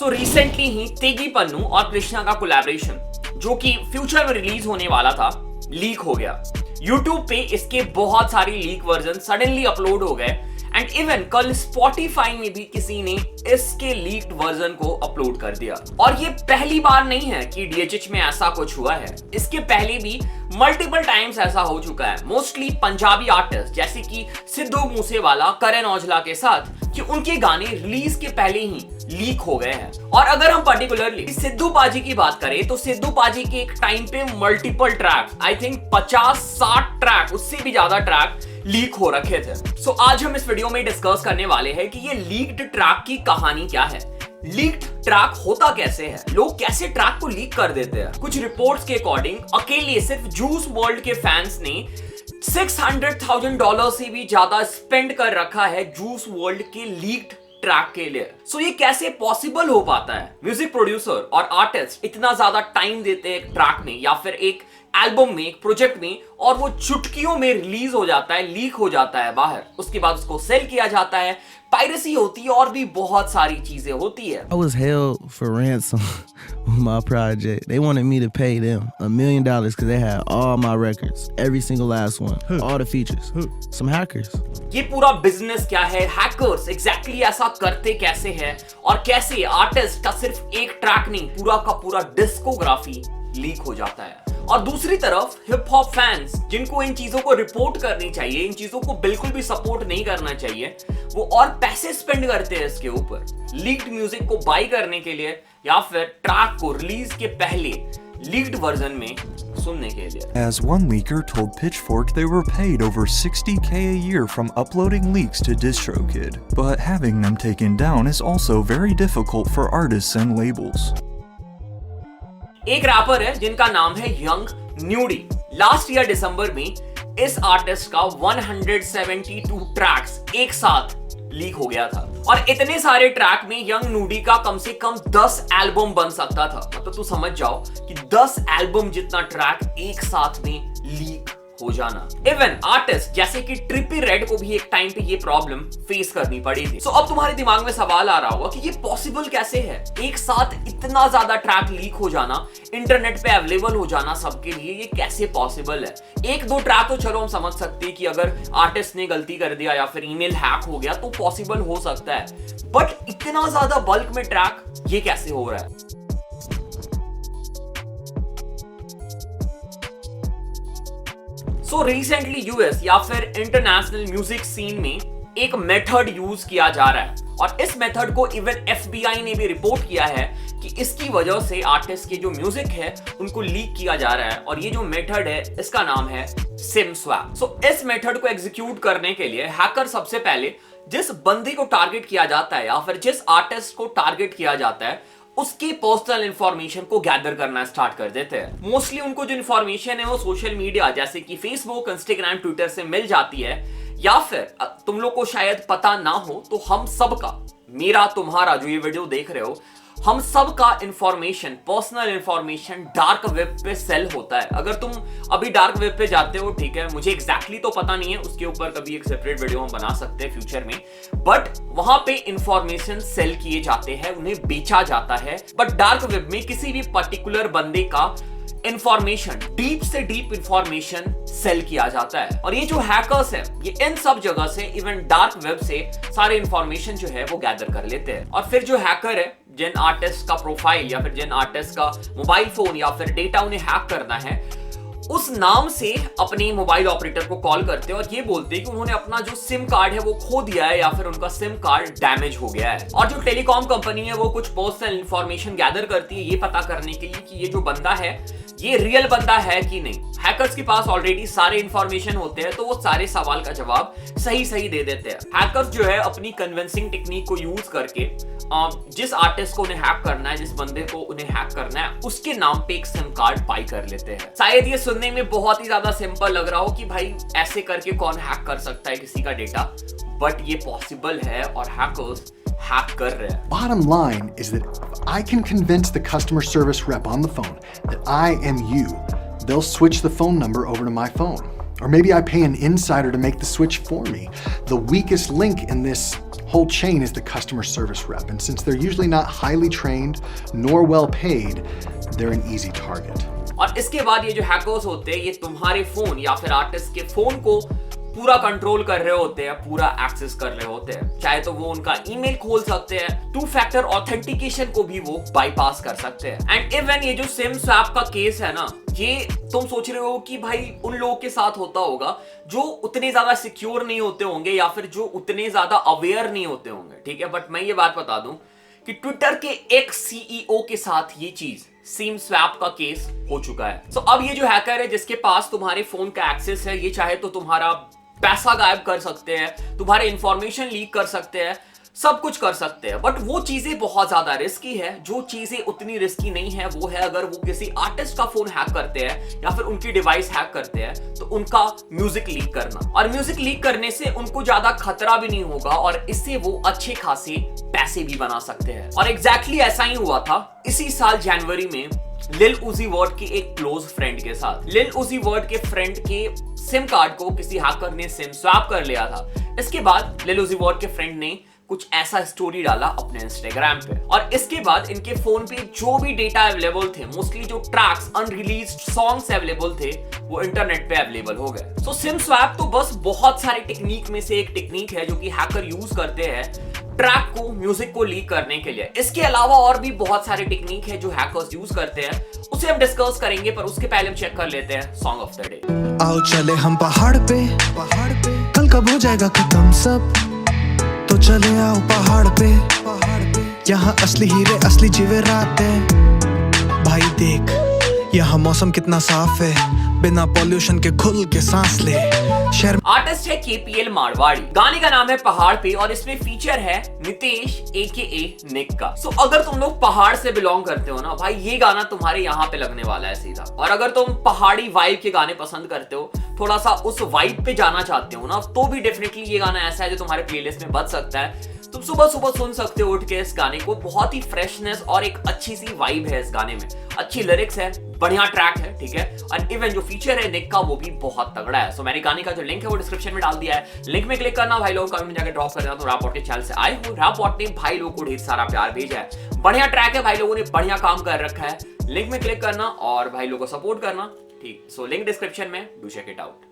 So recently ही तेगी पन्नू और कृष्णा का collaboration जो कि फ्यूचर में रिलीज होने वाला था लीक हो गया। YouTube पे इसके बहुत सारी लीक वर्जन सडनली अपलोड हो गए एंड इवन कल Spotify में भी किसी ने इसके लीक्ड वर्जन को अपलोड कर दिया। और ये पहली बार नहीं है कि DHH में ऐसा कुछ हुआ है, इसके पहले भी मल्टीपल टाइम्स ऐसा हो चुका है। मोस्टली पंजाबी आर्टिस्ट जैसे कि सिद्धू मूसेवाला, करण औजला के साथ कि उनके गाने रिलीज के पहले ही लीक हो गए हैं। और अगर हम पर्टिकुलरली सिद्धू पाजी की बात करें तो सिद्धू पाजी के एक टाइम पे multiple track, I think 50-60 track, उससे भी ज्यादा ट्रैक लीक हो रखे थे। सो आज हम इस वीडियो में डिस्कस करने वाले हैं कि ये लीक्ड ट्रैक की कहानी क्या है, लीक्ड ट्रैक होता कैसे है, लोग कैसे ट्रैक को लीक कर देते हैं। कुछ रिपोर्ट्स के अकॉर्डिंग अकेले सिर्फ जूस वर्ल्ड के फैंस ने $600,000 से भी ज्यादा स्पेंड कर रखा है जूस वर्ल्ड के लीक्ड ट्रैक के लिए। सो ये कैसे पॉसिबल हो पाता है? म्यूजिक प्रोड्यूसर और आर्टिस्ट इतना ज्यादा टाइम देते हैं एक ट्रैक में या फिर एक एल्बम में, एक प्रोजेक्ट में, और वो चुटकियों में रिलीज हो जाता है, लीक हो जाता है बाहर, उसके बाद उसको सेल किया जाता है, पायरेसी होती है और भी बहुत सारी चीजें होती है। I was held for ransom with my project. They wanted me to pay them $1 million because they had all my records, every single last one, all the features. Some hackers. ये पूरा बिजनेस क्या है, hackers exactly ऐसा करते कैसे हैं, और कैसे आर्टिस्ट का सिर्फ एक ट्रैक नहीं पूरा का पूरा डिस्कोग्राफी लीक हो जाता है। और दूसरी तरफ हिप हॉप फैंस जिनको इन चीजों को रिपोर्ट करनी चाहिए, इन चीजों को बिल्कुल भी सपोर्ट नहीं करना चाहिए, वो और पैसे स्पेंड करते हैं इसके ऊपर लीक्ड म्यूजिक को बाई करने के लिए या फिर ट्रैक को रिलीज के पहले लीक्ड वर्जन में सुनने के लिए। As one leaker told Pitchfork they were paid over $60K a year from uploading leaks to DistroKid, but having them taken down is also very difficult for artists and labels. एक wrapper है जिनका नाम है young Nyudi. Last year दिसंबर में इस artist का 172 tracks एक साथ लीक हो गया था, और इतने सारे ट्रैक में यंग न्यूडी का कम से कम 10 एल्बम बन सकता था। मतलब तू समझ जाओ कि 10 एल्बम जितना ट्रैक एक साथ में लीक हो जाना। इवन आर्टिस्ट जैसे कि ट्रिपी रेड को भी एक टाइम पे ये प्रॉब्लम फेस करनी पड़ी थी। सो अब तुम्हारे दिमाग में सवाल आ रहा होगा कि ये पॉसिबल कैसे है, एक साथ इतना ज्यादा ट्रैक लीक हो जाना, इंटरनेट पे अवेलेबल हो जाना सबके लिए, ये कैसे पॉसिबल है? एक दो ट्रैक तो चलो हम समझ सकते हैं कि अगर आर्टिस्ट ने गलती कर दिया या फिर ईमेल हैक हो गया तो पॉसिबल हो सकता है, बट इतना ज्यादा बल्क में ट्रैक ये कैसे हो रहा है? सो रिसेंटली यूएस या फिर इंटरनेशनल म्यूजिक सीन में एक मेथड यूज किया जा रहा है, और इस मेथड को इवन FBI ने भी रिपोर्ट किया है कि इसकी वजह से आर्टिस्ट के जो म्यूजिक है उनको लीक किया जा रहा है। और ये जो मेथड है इसका नाम है सिम स्वैप। सो इस मेथड को एग्जीक्यूट करने के लिए हैकर सबसे पहले जिस बंदे को टारगेट किया जाता है या फिर जिस आर्टिस्ट को टारगेट किया जाता है उसकी पर्सनल इंफॉर्मेशन को गैदर करना स्टार्ट कर देते हैं। मोस्टली उनको जो इंफॉर्मेशन है वो सोशल मीडिया जैसे कि फेसबुक, इंस्टाग्राम, ट्विटर से मिल जाती है, या फिर तुम लोग को शायद पता ना हो तो हम सबका, मेरा तुम्हारा जो ये वीडियो देख रहे हो, हम सब का information, personal information dark web पे सेल होता है। अगर तुम अभी डार्क वेब पे जाते हो, ठीक है, मुझे एग्जैक्टली तो पता नहीं है, उसके ऊपर कभी एक सेपरेट वीडियो हम बना सकते हैं फ्यूचर में, बट वहां पे इंफॉर्मेशन सेल किए जाते हैं, उन्हें बेचा जाता है। बट डार्क वेब में किसी भी पर्टिकुलर बंदे का इंफॉर्मेशन, डीप से डीप इंफॉर्मेशन सेल किया जाता है। और ये जो हैकर्स है ये इन सब जगह से, इवन डार्क वेब से सारे इंफॉर्मेशन जो है वो गैदर कर लेते हैं। और फिर जो हैकर है, जिन आर्टिस्ट का प्रोफाइल या फिर जिन आर्टिस्ट का मोबाइल फोन या फिर डेटा उन्हें हैक करना है, उस नाम से अपने मोबाइल ऑपरेटर को कॉल करते हैं और ये बोलते हैं कि उन्होंने अपना जो सिम कार्ड है वो खो दिया है या फिर उनका सिम कार्ड डैमेज हो गया है। और जो टेलीकॉम कंपनी है वो कुछ पर्सनल इंफॉर्मेशन गैदर करती है ये पता करने के लिए कि ये जो बंदा है ये रियल बंदा है कि नहीं। हैकर्स के पास ऑलरेडी सारे इंफॉर्मेशन होते हैं तो वो सारे सवाल का जवाब सही सही दे देते हैं। हैकर्स जो है अपनी कन्विंसिंग टेक्निक को यूज करके जिस आर्टिस्ट को उन्हें हैक करना है, जिस बंदे को उन्हें हैक करना है, उसके नाम पे एक सिम कार्ड बाई कर लेते हैं। शायद ये सुनने में बहुत ही ज्यादा सिंपल लग रहा हो कि भाई ऐसे करके कौन हैक कर सकता है किसी का डेटा, बट ये पॉसिबल है और हैकर्स हैक कर रहे हैं। Bottom line is that if I can convince the customer service rep on the phone that I am you, they'll switch the phone number over to my phone. Or maybe I pay an insider to make the switch for me. The weakest link in this whole chain is the customer service rep, and since they're usually not highly trained nor well paid, they're an easy target. और इसके बाद ये जो hackers होते हैं ये तुम्हारे phone या फिर आर्टिस्ट के फोन को पूरा कंट्रोल कर रहे होते हैं, पूरा एक्सेस कर रहे होते हैं। चाहे तो वो उनका ईमेल खोल सकते हैं, 2 फैक्टर ऑथेंटिकेशन को भी वो बाईपास कर सकते हैं। एंड इवन ये जो सिम स्वैप का केस है ना, ये तुम सोच रहे हो कि भाई उन लोगों के साथ होता होगा जो उतने ज्यादा सिक्योर नहीं होते होंगे या फिर जो उतने ज्यादा अवेयर नहीं होते होंगे, ठीक है। बट मैं ये बात बता दूं कि ट्विटर के एक सीईओ के साथ ये चीज सिम स्वैप का केस हो चुका है। सो अब ये जो हैकर है जिसके पास तुम्हारे फोन का एक्सेस है, ये चाहे तो तुम्हारा पैसा गायब कर सकते हैं, तुम्हारे इंफॉर्मेशन लीक कर सकते हैं, सब कुछ कर सकते हैं। बट वो चीजें बहुत ज्यादा रिस्की है। जो चीजें उतनी रिस्की नहीं है वो है अगर वो किसी आर्टिस्ट का फोन हैक करते हैं या फिर उनकी डिवाइस हैक करते हैं तो उनका म्यूजिक लीक करना। और म्यूजिक लीक करने से उनको ज्यादा खतरा भी नहीं होगा और इससे वो अच्छे खासे पैसे भी बना सकते हैं। और एग्जैक्टली ऐसा ही हुआ था इसी साल जनवरी में लिल उजी वर्ड के एक क्लोज फ्रेंड के साथ। लिल उजी वर्ड के फ्रेंड के सिम कार्ड को किसी हैकर ने सिम स्वैप कर लिया था। इसके बाद लिल उजी वर्ड के फ्रेंड ने कुछ ऐसा स्टोरी डाला अपने इंस्टाग्राम पे और इसके बाद इनके फोन पे जो भी डेटा अवेलेबल थे, मोस्टली जो ट्रैक्स, अनरिलीज्ड सॉन्ग्स अवेलेबल थे, वो इंटरनेट पे अवेलेबल हो गए। सो सिम स्वैप तो बस बहुत सारी टेक्निक में से एक टेक्निक है जो कि हैकर यूज करते हैं ट्रैक को, म्यूजिक को लीक करने के लिए। इसके अलावा और भी बहुत सारे टेक्निक है जो हैकर्स यूज करते हैं, उसे हम डिस्कस करेंगे। पर उसके पहले हम चेक कर लेते हैं सॉन्ग ऑफ द डे। आओ चले हम पहाड़ पे, कल कब हो जाएगा खत्म सब, तो चले आओ पहाड़ पे, यहाँ असली हीरे असली जीवे रात है। भाई देख यहाँ मौसम कितना साफ है, बिना पॉल्यूशन के खुल के सांस ले। शहर आर्टिस्ट है केपीएल मारवाड़ी, गाने का नाम है पहाड़ पे और इसमें फीचर है नितेश AKA निक का। सो अगर तुम लोग पहाड़ से बिलोंग करते हो ना भाई, ये गाना तुम्हारे यहाँ पे लगने वाला है सीधा। और अगर तुम पहाड़ी वाइब के गाने पसंद करते हो, थोड़ा सा उस वाइब पे जाना चाहते हो ना, तो भी डेफिनेटली ये गाना ऐसा है जो तुम्हारे प्लेलिस्ट में बच सकता है। तुम सुबह सुबह सुन सकते हो उठ के इस गाने को। बहुत ही फ्रेशनेस और एक अच्छी सी वाइब है इस गाने में, अच्छी लिरिक्स है, बढ़िया ट्रैक है, ठीक है। और इवन जो फीचर है निक का वो भी बहुत तगड़ा है। सो मैंने गाने का जो लिंक है वो डिस्क्रिप्शन में डाल दिया है, लिंक में क्लिक करना भाई लोग, कमेंट में जाकर ड्रॉप कर देना। तो रैप वॉट के चैनल से आए हो, रैप वॉट ने भाई लोगों को ढेर सारा प्यार भेजा है, बढ़िया ट्रैक है, भाई लोगों ने बढ़िया काम कर रखा है। लिंक में क्लिक करना और भाई लोगों को सपोर्ट करना, ठीक। सो लिंक डिस्क्रिप्शन में, डू चेक इट आउट।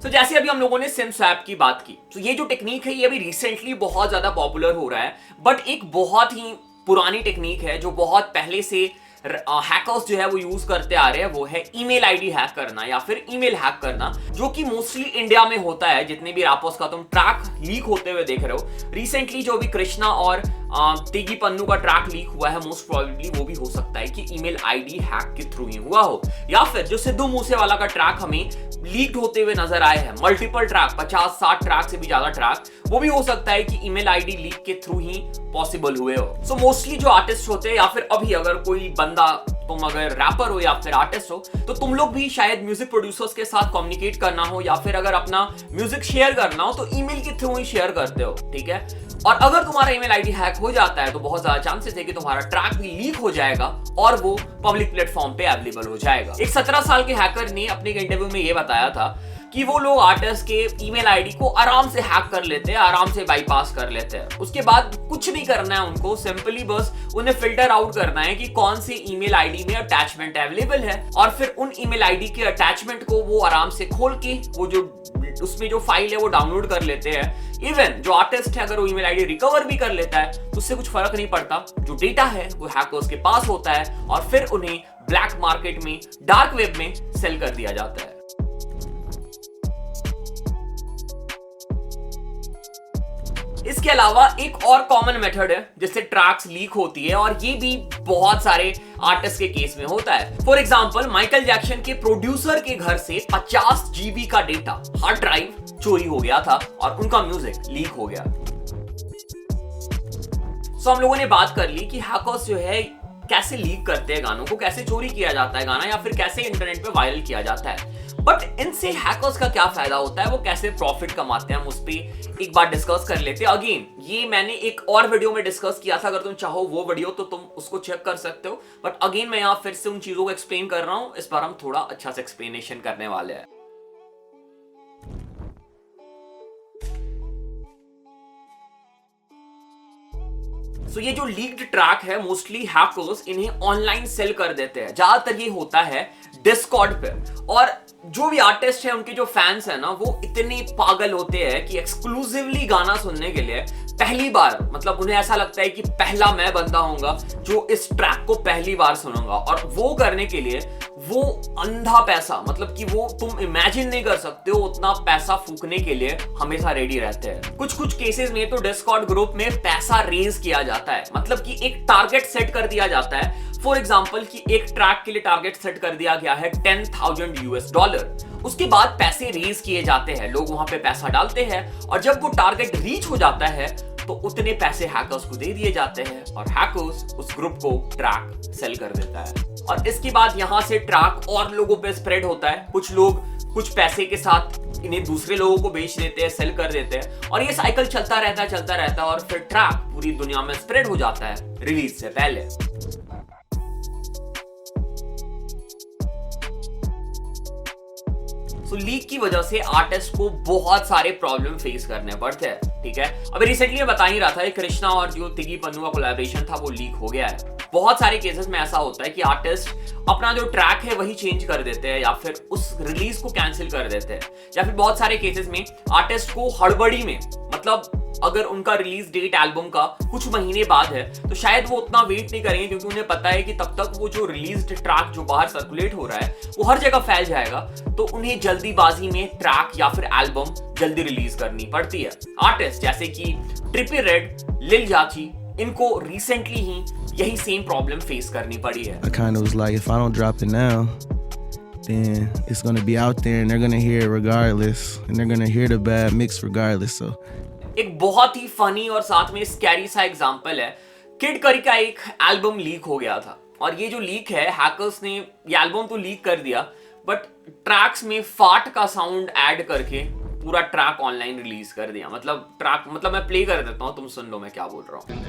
तो जैसे अभी हम लोगों ने सिम स्वैप की बात की, तो ये जो टेक्निक है ये अभी रिसेंटली बहुत ज्यादा पॉपुलर हो रहा है। बट एक बहुत ही पुरानी टेक्निक है जो बहुत पहले से हैकर्स जो है वो यूज करते आ रहे हैं, वो है ईमेल आईडी हैक करना या फिर ईमेल हैक करना, जो कि मोस्टली इंडिया में होता है। जितने भी रैपर्स का तुम ट्रैक लीक होते हुए देख रहे हो, रिसेंटली जो भी कृष्णा और तेगी पन्नू का ट्रैक लीक हुआ है, मोस्ट प्रोबेबली वो भी हो सकता है कि ईमेल आईडी हैक के थ्रू ही हुआ हो। या फिर जो सिद्धू मूसेवाला का ट्रैक हमें लीक्ड होते हुए नजर आए हैं, मल्टीपल ट्रैक, 50-60 ट्रैक से भी ज्यादा ट्रैक, वो भी हो सकता है कि ईमेल आईडी लीक के थ्रू ही पॉसिबल हुए हो। सो मोस्टली जो आर्टिस्ट होते हैं या फिर अभी अगर कोई बंदा, तुम अगर रैपर हो या फिर आर्टिस्ट हो, तो तुम लोग भी शायद म्यूजिक प्रोड्यूसर्स के साथ कम्युनिकेट करना हो या फिर अगर अपना म्यूजिक शेयर करना हो तो ईमेल के थ्रू ही शेयर करते हो, ठीक है। और अगर तुम्हारा ईमेल आईडी हैक हो जाता है तो बहुत ज्यादा चांसेस है कि तुम्हारा ट्रैक भी लीक हो जाएगा और वो पब्लिक प्लेटफॉर्म पे अवेलेबल हो जाएगा। एक 17 साल के हैकर ने अपने इंटरव्यू में ये बताया था कि वो लोग आर्टिस्ट के ईमेल आईडी को आराम से हैक कर लेते हैं, आराम से बाईपास कर लेते हैं। उसके बाद कुछ नहीं करना है उनको, सिंपली बस उन्हें फिल्टर आउट करना है कि कौन सी ईमेल आईडी में अटैचमेंट अवेलेबल है और फिर उन ईमेल आईडी के अटैचमेंट को वो आराम से खोल के वो जो उसमें जो फाइल है वो डाउनलोड कर लेते हैं। इवन जो आर्टिस्ट है अगर वो ईमेल आईडी रिकवर भी कर लेता है तो उससे कुछ फर्क नहीं पड़ता, जो डेटा है वो हैकर्स के पास होता है और फिर उन्हें ब्लैक मार्केट में, डार्क वेब में सेल कर दिया जाता है। इसके अलावा एक और कॉमन मेथड है जिससे ट्रैक्स लीक होती है और ये भी बहुत सारे आर्टिस्ट के केस में होता है। फॉर एग्जांपल माइकल जैक्सन के प्रोड्यूसर के घर से 50 GB का डेटा, हार्ड ड्राइव चोरी हो गया था और उनका म्यूजिक लीक हो गया। सो हम लोगों ने बात कर ली कि हैकर्स जो है कैसे लीक करते हैं गानों को, कैसे चोरी किया जाता है गाना या फिर कैसे इंटरनेट पे वायरल किया जाता है। बट इनसे हैकर्स का क्या फायदा होता है, वो कैसे प्रॉफिट कमाते हैं, हम उस पर एक बार डिस्कस कर लेते हैं। अगेन ये मैंने एक और वीडियो में डिस्कस किया था, अगर तुम चाहो वो वीडियो तो तुम उसको चेक कर सकते हो। बट अगेन मैं यहाँ फिर से उन चीजों को एक्सप्लेन कर रहा हूँ, इस बार हम थोड़ा अच्छा से एक्सप्लेनेशन करने वाले हैं। सो ये जो लीक्ड ट्रैक है मोस्टली हैकर्स इन्हें ऑनलाइन सेल कर देते हैं। ज्यादातर ये होता है डिस्कॉर्ड पे, और जो भी आर्टिस्ट है उनके जो फैंस है ना वो इतने पागल होते हैं कि एक्सक्लूसिवली गाना सुनने के लिए पहली बार, मतलब उन्हें ऐसा लगता है कि पहला मैं बंदा होऊंगा जो इस ट्रैक को पहली बार सुनूंगा, और वो करने के लिए वो अंधा पैसा, मतलब कि वो तुम इमेजिन नहीं कर सकते हो उतना पैसा फूकने के लिए हमेशा रेडी रहते हैं। कुछ कुछ केसेस में तो डिस्कॉर्ड ग्रुप में पैसा रेज किया जाता है, मतलब कि एक टारगेट सेट कर दिया जाता है। फॉर एग्जांपल कि एक ट्रैक के लिए टारगेट सेट कर दिया गया है $10,000, उसके बाद पैसे रेज किए जाते हैं, लोग वहां पे पैसा डालते हैं, और जब वो टारगेट रीच हो जाता है तो उतने पैसे हैकर्स को दे दिए जाते हैं, और हैकर्स उस ग्रुप को ट्रैक सेल कर देता है, और इसके बाद यहां से ट्रैक और लोगों पे स्प्रेड होता है। कुछ लोग कुछ पैसे के साथ इन्हें दूसरे लोगों को बेच देते हैं, सेल कर देते हैं, और ये साइकिल चलता रहता है, और फिर ट्रैक पूरी दुनिया में स्प्रेड हो जाता है रिलीज से पहले। तो लीक की वजह से आर्टिस्ट को बहुत सारे प्रॉब्लम फेस करने पड़ते हैं, ठीक है। अभी रिसेंटली मैं बता ही रहा था कृष्णा और जो तिगी पन्नू का कोलैबोरेशन था वो लीक हो गया है। बहुत सारे केसेस में ऐसा होता है कि आर्टिस्ट अपना जो ट्रैक है वही चेंज कर देते हैं, या फिर उस रिलीज को कैंसिल कर देते हैं, या फिर बहुत सारे केसेस में आर्टिस्ट को हड़बड़ी में, मतलब अगर उनका रिलीज डेट एल्बम का कुछ महीने बाद है तो शायद वो उतना वेट नहीं करेंगे, क्योंकि उन्हें पता है कि तब तक वो जो रिलीज ट्रैक जो बाहर सर्कुलेट हो रहा है वो हर जगह फैल जाएगा, तो उन्हें जल्दीबाजी में ट्रैक या फिर एल्बम जल्दी रिलीज करनी पड़ती है। आर्टिस्ट जैसे कि ट्रिपी रेड, लिल जाची, इनको रिसेंटली ही यही सेम प्रॉब्लम फेस करनी पड़ी है। I kind of was like, if I don't drop it now, then it's gonna be out there and they're gonna hear it regardless, and they're gonna hear the bad mix regardless. So एक बहुत ही funny और साथ में scary सा example है, kid करी का एक एल्बम लीक हो गया था, और ये जो लीक है हैकर्स ने ये एल्बम तो लीक कर दिया, बट ट्रैक्स में फाट का साउंड ऐड करके पूरा ट्रैक ऑनलाइन रिलीज कर दिया। मतलब मैं प्ले कर देता हूँ, तुम सुन लो मैं क्या बोल रहा हूँ।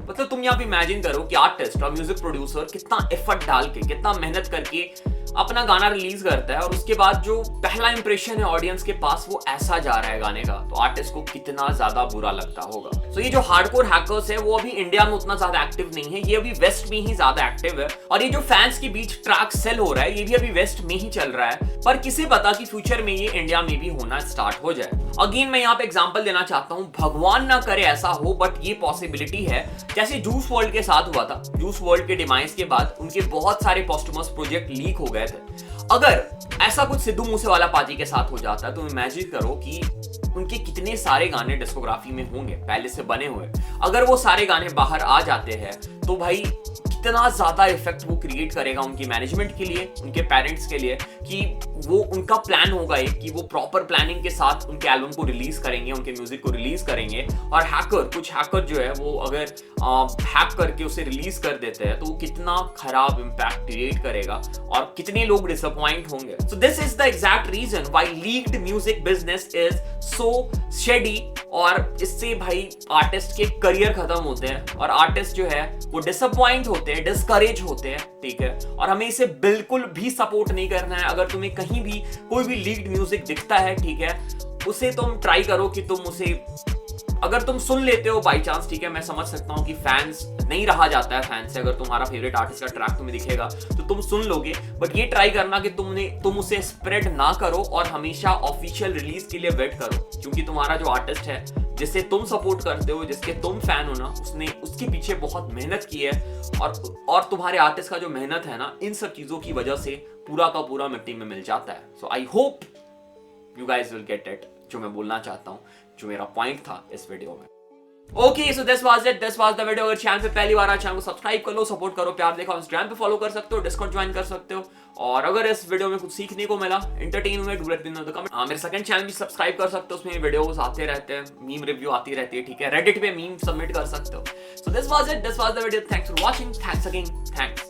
मतलब तुम यहाँ पे इमेजिन करो कि आर्टिस्ट और म्यूजिक प्रोड्यूसर कितना एफर्ट डाल के, कितना मेहनत करके अपना गाना रिलीज करता है, और उसके बाद जो पहला इंप्रेशन है ऑडियंस के पास वो ऐसा जा रहा है गाने का, तो आर्टिस्ट को कितना ज्यादा बुरा लगता होगा। तो ये जो हार्डकोर हैकर्स है वो अभी इंडिया में उतना ज्यादा एक्टिव नहीं है, ये अभी वेस्ट में ही ज्यादा एक्टिव है, और ये जो फैंस के बीच ट्रैक सेल हो रहा है ये भी अभी वेस्ट में ही चल रहा है, पर किसे पता कि फ्यूचर में ये इंडिया में भी होना स्टार्ट हो जाए। अगेन मैं यहाँ पे एग्जांपल देना चाहता हूँ, भगवान ना करे ऐसा हो, बट ये पॉसिबिलिटी है, जैसे जूस वर्ल्ड के साथ हुआ था। जूस वर्ल्ड के डिमाइस के बाद उनके बहुत सारे पोस्टमस प्रोजेक्ट लीक हो गए थे। अगर ऐसा कुछ सिद्धू मूसेवाला पाजी के साथ हो जाता है तो इमेजिन करो कि उनके कितने सारे गाने डिस्कोग्राफी में होंगे पहले से बने हुए। अगर वो सारे गाने बाहर आ जाते हैं तो भाई कितना ज्यादा इफेक्ट वो क्रिएट करेगा उनकी मैनेजमेंट के लिए, उनके पेरेंट्स के लिए, कि वो उनका प्लान होगा एक कि वो प्रॉपर प्लानिंग के साथ उनके एल्बम को रिलीज करेंगे, उनके म्यूजिक को रिलीज करेंगे, और कुछ हैकर जो है वो अगर हैक करके उसे रिलीज कर देते हैं तो वो कितना खराब इंपैक्ट क्रिएट करेगा और कितने लोग डिसअपॉइंट होंगे। So this is the exact reason why leaked music business is so shady, और इससे भाई आर्टिस्ट के करियर खत्म होते हैं, और आर्टिस्ट जो है वो डिसअपॉइंट होते हैं, डिस्करेज होते हैं, ठीक है। और हमें इसे बिल्कुल भी सपोर्ट नहीं करना है। अगर तुम्हें कहीं भी कोई भी लीक्ड म्यूजिक दिखता है, ठीक है, उसे तुम ट्राई करो कि तुम उसे, अगर तुम सुन लेते हो बाई चांस, ठीक है, मैं समझ सकता हूँ कि फैंस नहीं रहा जाता है फैंस से, अगर तुम्हारा फेवरेट आर्टिस्ट का ट्रैक तुम्हें दिखेगा तो तुम सुन लोगे, बट ये ट्राई करना कि तुम उसे स्प्रेड ना करो, और हमेशा ऑफिशियल रिलीज के लिए वेट करो, क्योंकि तुम्हारा जो आर्टिस्ट है जिसे तुम सपोर्ट करते हो, जिसके तुम फैन हो ना, उसने उसके पीछे बहुत मेहनत की है, और तुम्हारे आर्टिस्ट का जो मेहनत है ना, इन सब चीजों की वजह से पूरा का पूरा मिट्टी में मिल जाता है। So I hope you guys will get it, जो मैं बोलना चाहता हूँ, जो मेरा पॉइंट था इस वीडियो में। Okay, so this was it, this was the video. अगर चैनल पे पहली बार आए, चैनल को सब्सक्राइब कर लो, सपोर्ट करो, प्यार देखो, इंस्टाग्राम पे फॉलो कर सकते हो, डिस्कॉर्ड ज्वाइन कर सकते हो, और अगर इस वीडियो में कुछ सीखने को मिला, एंटरटेन हुए, do let me know the comment. मेरे सेकंड चैनल भी सब्सक्राइब कर सकते हो, उसमें वीडियोस आते रहते हैं, मीम रिव्यू आती रहती है, ठीक है, रेडिट पे मीम सबमिट कर सकते हो। So this was it, this was the video, thanks for watching, thanks again, thanks.